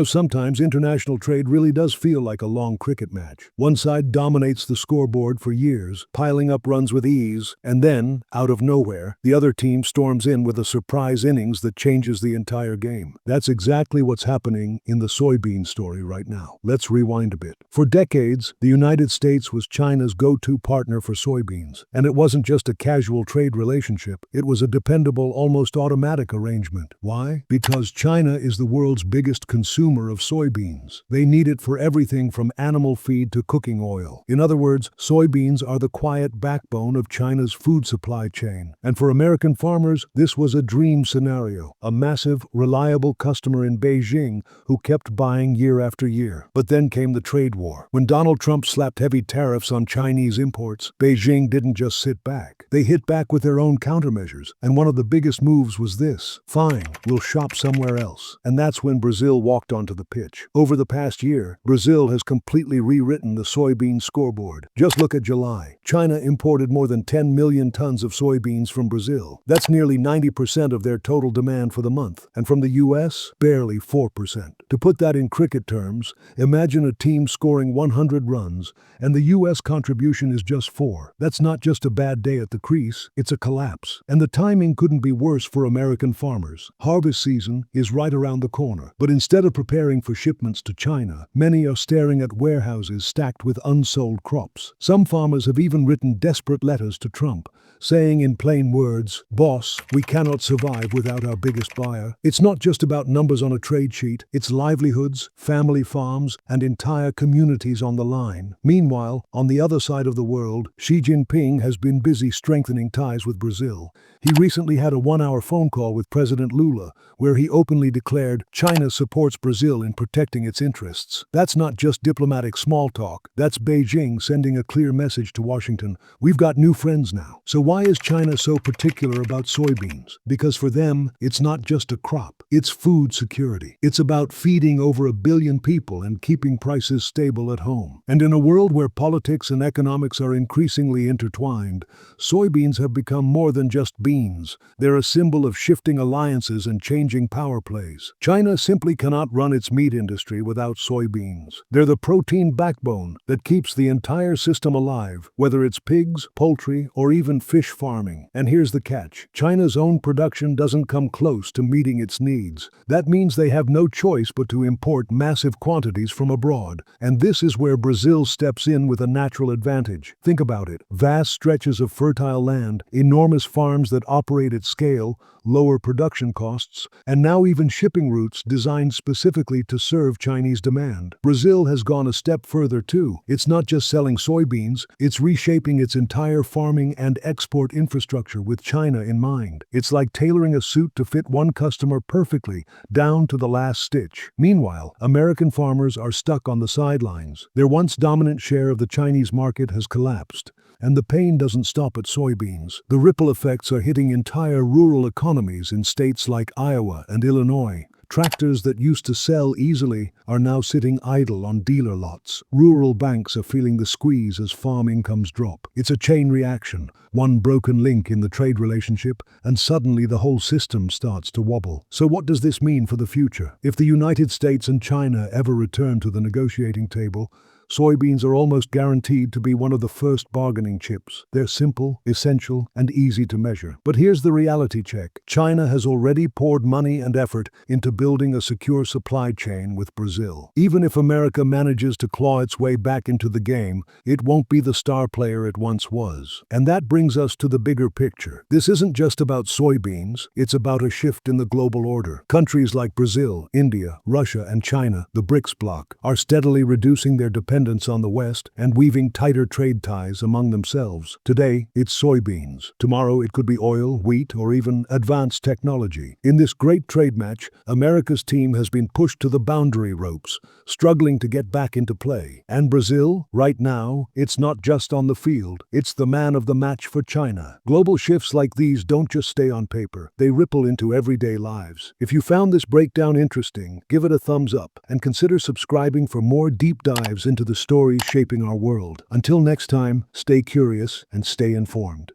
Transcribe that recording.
Sometimes international trade really does feel like a long cricket match. One side dominates the scoreboard for years, piling up runs with ease, and then, out of nowhere, the other team storms in with a surprise innings that changes the entire game. That's exactly what's happening in the soybean story right now. Let's rewind a bit. For decades, the United States was China's go-to partner for soybeans, and it wasn't just a casual trade relationship, it was a dependable, almost automatic arrangement. Why? Because China is the world's biggest consumer of soybeans. They need it for everything from animal feed to cooking oil. In other words, soybeans are the quiet backbone of China's food supply chain. And for American farmers, this was a dream scenario. A massive, reliable customer in Beijing who kept buying year after year. But then came the trade war. When Donald Trump slapped heavy tariffs on Chinese imports, Beijing didn't just sit back. They hit back with their own countermeasures. And one of the biggest moves was this: fine, we'll shop somewhere else. And that's when Brazil walked onto the pitch. Over the past year, Brazil has completely rewritten the soybean scoreboard. Just look at July. China imported more than 10 million tons of soybeans from Brazil. That's nearly 90% of their total demand for the month. And from the US, barely 4%. To put that in cricket terms, imagine a team scoring 100 runs, and the US contribution is just 4. That's not just a bad day at the crease, it's a collapse. And the timing couldn't be worse for American farmers. Harvest season is right around the corner. But instead of preparing for shipments to China, many are staring at warehouses stacked with unsold crops. Some farmers have even written desperate letters to Trump, saying in plain words, "Boss, we cannot survive without our biggest buyer." It's not just about numbers on a trade sheet, it's livelihoods, family farms, and entire communities on the line. Meanwhile, on the other side of the world, Xi Jinping has been busy strengthening ties with Brazil. He recently had a 1-hour phone call with President Lula, where he openly declared China supports Brazil in protecting its interests. That's not just diplomatic small talk, that's Beijing sending a clear message to Washington: we've got new friends now. So why is China so particular about soybeans? Because for them, it's not just a crop, it's food security. It's about feeding over 1 billion people and keeping prices stable at home. And in a world where politics and economics are increasingly intertwined, soybeans have become more than just beans. They're a symbol of shifting alliances and changing power plays. China simply cannot run its meat industry without soybeans. They're the protein backbone that keeps the entire system alive, whether it's pigs, poultry, or even fish farming. And here's the catch: China's own production doesn't come close to meeting its needs. That means they have no choice but to import massive quantities from abroad. And this is where Brazil steps in with a natural advantage. Think about it: vast stretches of fertile land, enormous farms that operate at scale, lower production costs, and now even shipping routes designed specifically to serve Chinese demand. Brazil has gone a step further too. It's not just selling soybeans, it's reshaping its entire farming and export infrastructure with China in mind. It's like tailoring a suit to fit one customer perfectly, down to the last stitch. Meanwhile, American farmers are stuck on the sidelines. Their once dominant share of the Chinese market has collapsed. And the pain doesn't stop at soybeans. The ripple effects are hitting entire rural economies in states like Iowa and Illinois. Tractors that used to sell easily are now sitting idle on dealer lots. Rural banks are feeling the squeeze as farm incomes drop. It's a chain reaction, one broken link in the trade relationship, and suddenly the whole system starts to wobble. So what does this mean for the future? If the United States and China ever return to the negotiating table, soybeans are almost guaranteed to be one of the first bargaining chips. They're simple, essential, and easy to measure. But here's the reality check. China has already poured money and effort into building a secure supply chain with Brazil. Even if America manages to claw its way back into the game, it won't be the star player it once was. And that brings us to the bigger picture. This isn't just about soybeans, it's about a shift in the global order. Countries like Brazil, India, Russia, and China, the BRICS bloc, are steadily reducing their dependence on the West and weaving tighter trade ties among themselves. Today, it's soybeans. Tomorrow, it could be oil, wheat, or even advanced technology. In this great trade match, America's team has been pushed to the boundary ropes, struggling to get back into play. And Brazil, right now, it's not just on the field, it's the man of the match for China. Global shifts like these don't just stay on paper, they ripple into everyday lives. If you found this breakdown interesting, give it a thumbs up and consider subscribing for more deep dives into the stories shaping our world. Until next time, stay curious and stay informed.